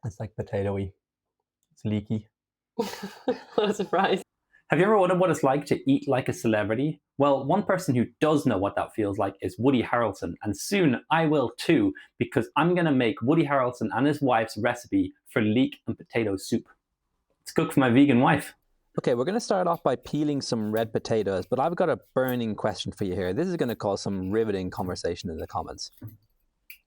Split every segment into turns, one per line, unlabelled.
It's like potatoey. It's leaky.
What a surprise.
Have you ever wondered what it's like to eat like a celebrity? Well, one person who does know what that feels like is Woody Harrelson, and soon I will too, because I'm going to make Woody Harrelson and his wife's recipe for leek and potato soup. It's cooked for my vegan wife.
Okay, we're going to start off by peeling some red potatoes, but I've got a burning question for you here. This is going to cause some riveting conversation in the comments.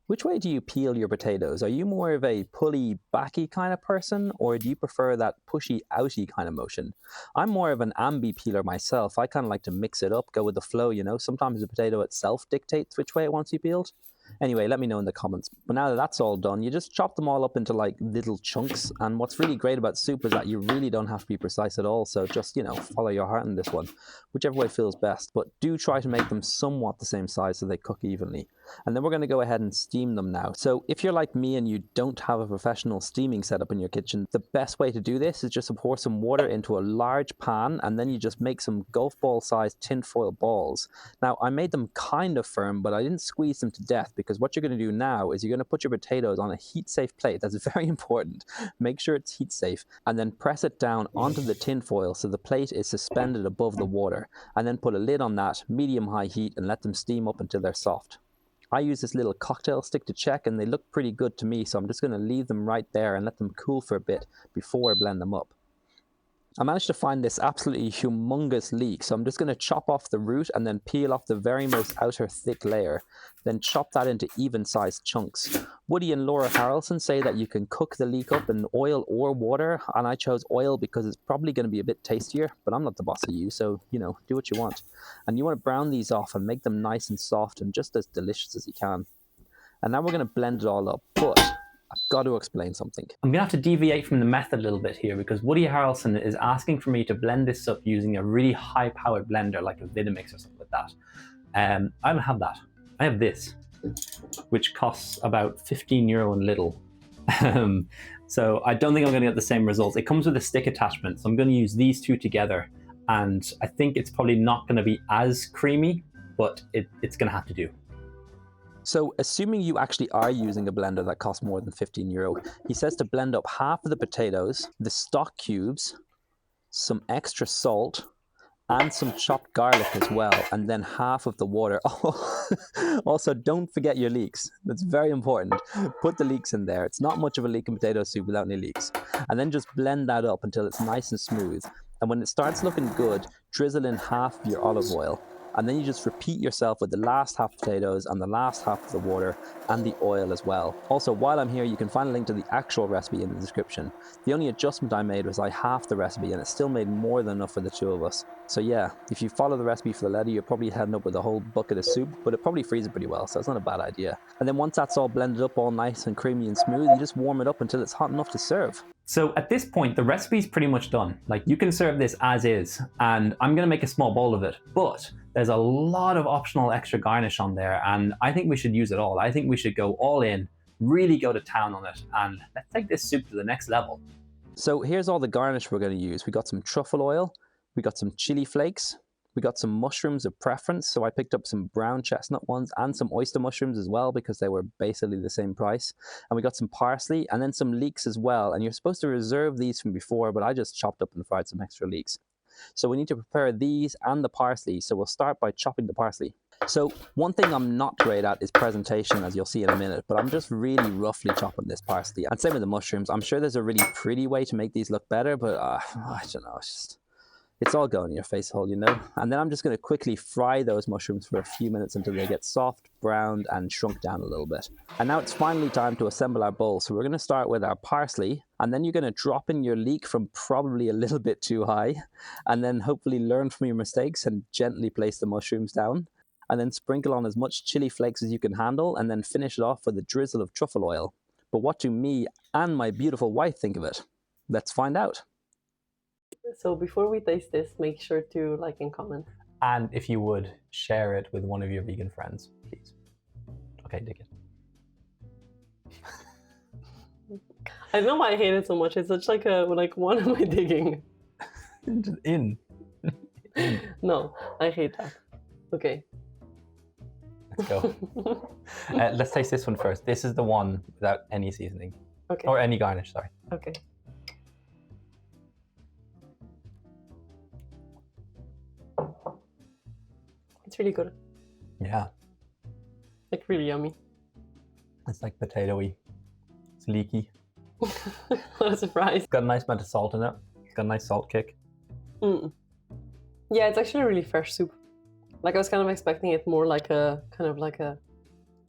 Which way do you peel your potatoes? Are you more of a pulley backy kind of person, or do you prefer that pushy outy kind of motion? I'm more of an ambi peeler myself. I kind of like to mix it up, go with the flow, you know. Sometimes the potato itself dictates which way it wants to be peeled. Anyway, let me know in the comments. But now that that's all done, you just chop them all up into like little chunks. And what's really great about soup is that you really don't have to be precise at all. So just, you know, follow your heart in this one, whichever way feels best. But do try to make them somewhat the same size so they cook evenly. And then we're going to go ahead and steam them now. So if you're like me and you don't have a professional steaming setup in your kitchen, the best way to do this is just to pour some water into a large pan, and then you just make some golf ball sized tinfoil balls. Now, I made them kind of firm, but I didn't squeeze them to death, because what you're going to do now is you're going to put your potatoes on a heat safe plate. That's very important. Make sure it's heat safe, and then press it down onto the tinfoil so the plate is suspended above the water, and then put a lid on that, medium high heat, and let them steam up until they're soft. I use this little cocktail stick to check, and they look pretty good to me, so I'm just going to leave them right there and let them cool for a bit before I blend them up. I managed to find this absolutely humongous leek, so I'm just going to chop off the root and then peel off the very most outer thick layer, then chop that into even-sized chunks. Woody and Laura Harrelson say that you can cook the leek up in oil or water, and I chose oil because it's probably going to be a bit tastier, but I'm not the boss of you, so, you know, do what you want. And you want to brown these off and make them nice and soft and just as delicious as you can. And now we're going to blend it all up, but I've got to explain something.
I'm going to have to deviate from the method a little bit here, because Woody Harrelson is asking for me to blend this up using a really high-powered blender like a Vitamix or something like that. I don't have that. I have this, which costs about €15 and little. So I don't think I'm going to get the same results. It comes with a stick attachment, so I'm going to use these two together, and I think it's probably not going to be as creamy, but it's going to have to do.
So, assuming you actually are using a blender that costs more than €15, he says to blend up half of the potatoes, the stock cubes, some extra salt, and some chopped garlic as well, and then half of the water. Also, don't forget your leeks. That's very important. Put the leeks in there. It's not much of a leek and potato soup without any leeks. And then just blend that up until it's nice and smooth. And when it starts looking good, drizzle in half of your olive oil. And then you just repeat yourself with the last half potatoes and the last half of the water and the oil as well. Also, while I'm here, you can find a link to the actual recipe in the description. The only adjustment I made was I halved the recipe, and it still made more than enough for the two of us. So yeah, if you follow the recipe for the letter, you're probably heading up with a whole bucket of soup, but it probably freezes pretty well, so it's not a bad idea. And then once that's all blended up all nice and creamy and smooth, you just warm it up until it's hot enough to serve.
So at this point, the recipe's pretty much done. Like, you can serve this as is, and I'm gonna make a small bowl of it, but there's a lot of optional extra garnish on there, and I think we should use it all. I think we should go all in, really go to town on it, and let's take this soup to the next level.
So here's all the garnish we're going to use. We got some truffle oil, we got some chili flakes, we got some mushrooms of preference, so I picked up some brown chestnut ones and some oyster mushrooms as well because they were basically the same price. And we got some parsley and then some leeks as well. And you're supposed to reserve these from before, but I just chopped up and fried some extra leeks. So we need to prepare these and the parsley, so we'll start by chopping the parsley. So one thing I'm not great at is presentation, as you'll see in a minute, but I'm just really roughly chopping this parsley. And same with the mushrooms. I'm sure there's a really pretty way to make these look better, but I don't know, it's all going in your face hole, you know? And then I'm just going to quickly fry those mushrooms for a few minutes until they get soft, browned, and shrunk down a little bit. And now it's finally time to assemble our bowl. So we're going to start with our parsley, and then you're going to drop in your leek from probably a little bit too high, and then hopefully learn from your mistakes and gently place the mushrooms down. And then sprinkle on as much chili flakes as you can handle, and then finish it off with a drizzle of truffle oil. But what do me and my beautiful wife think of it? Let's find out.
So before we taste this, make sure to like and comment.
And if you would, share it with one of your vegan friends, please. Okay, dig it.
I don't know why I hate it so much. It's such like what am I digging?
Just in.
No, I hate that. Okay.
Let's go. Let's taste this one first. This is the one without any seasoning.
Okay.
Or any garnish, sorry.
Okay. It's really good.
Yeah,
Like really yummy.
it's like potatoey. It's leaky.
What a surprise.
It's got a nice amount of salt in it. It's got a nice salt kick.
Mm. Yeah, it's actually a really fresh soup. Like I was kind of expecting it more like a kind of like a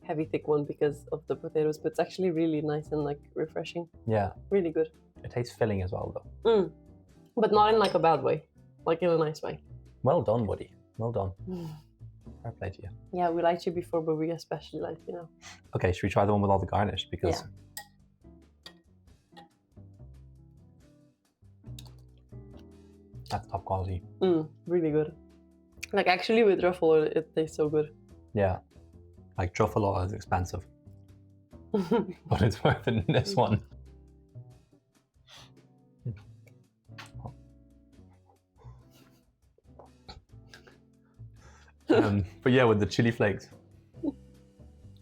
heavy thick one because of the potatoes, but it's actually really nice and like refreshing.
Yeah,
Really good.
it tastes filling as well, though.
Mm. But not in like a bad way, like in a nice way.
Well done, Woody. Well done. Fair play to you.
Yeah, we liked you before, but we especially like you now.
Okay, should we try the one with all the garnish? Because that's top quality.
Really good. Like actually with truffle oil, it tastes so good.
Yeah, like truffle oil is expensive, but it's worth it in this one. But yeah, with the chili flakes.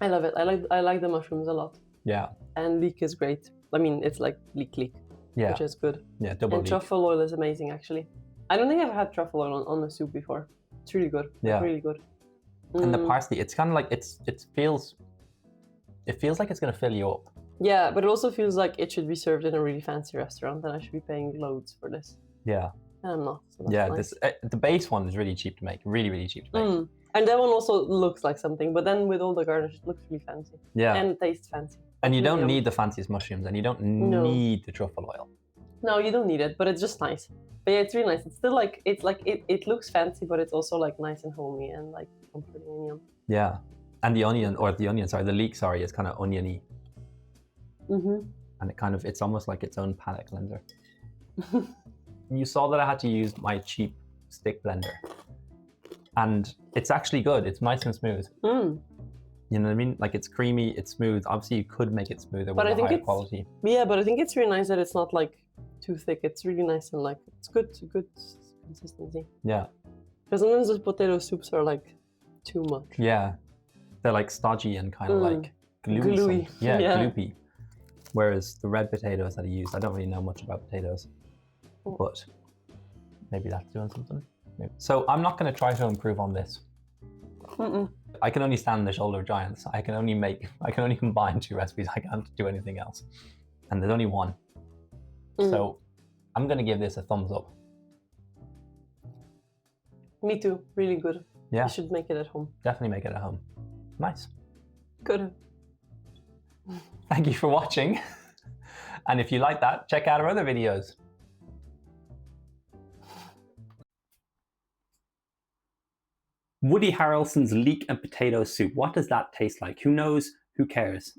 I love it. I like the mushrooms a lot.
Yeah,
And leek is great. I mean, it's like leek,
yeah,
which is good.
yeah. Double
And
leek.
truffle oil is amazing, actually. I don't think I've had truffle oil on a soup before. It's really good.
Yeah.
Really good.
And the parsley, it's kind of like it feels like it's gonna fill you up.
Yeah, but it also feels like it should be served in a really fancy restaurant, and I should be paying loads for this.
Yeah,
And I'm not. So that's
yeah.
nice.
The base one is really cheap to make. Really, really cheap to make.
And that one also looks like something, but then with all the garnish, it looks really fancy.
Yeah.
And tastes fancy.
And you don't
Yum.
need the fanciest mushrooms, and you don't
No.
need the truffle oil.
No, you don't need it, but it's just nice. But yeah, it's really nice. It's still like it looks fancy, but it's also like nice and homey and like comforting and yum.
Yeah, and the leek, sorry, is kind of oniony, and it's almost like its own palate cleanser. You saw that I had to use my cheap stick blender, and it's actually good. It's nice and smooth. You know what I mean? Like it's creamy, it's smooth. Obviously, you could make it smoother
But
with
I
a
think
higher
it's-
quality.
Yeah, but I think it's really nice that it's not like too thick. It's really nice and like it's good consistency.
Yeah,
Because sometimes those potato soups are like too much.
yeah, they're like stodgy and kind of like gluey.
Gluey.
Yeah,
Yeah.
gloopy. Whereas the red potatoes that I use, I don't really know much about potatoes, but maybe that's doing something. Maybe. So I'm not going to try to improve on this. I can only stand the shoulder of giants. I can only combine two recipes. I can't do anything else. And there's only one. So I'm going to give this a thumbs up.
Me too. Really good.
Yeah,
You should make it at home.
definitely make it at home. Nice.
Good.
Thank you for watching. And if you like that, check out our other videos. Woody Harrelson's leek and potato soup. What does that taste like? Who knows? Who cares?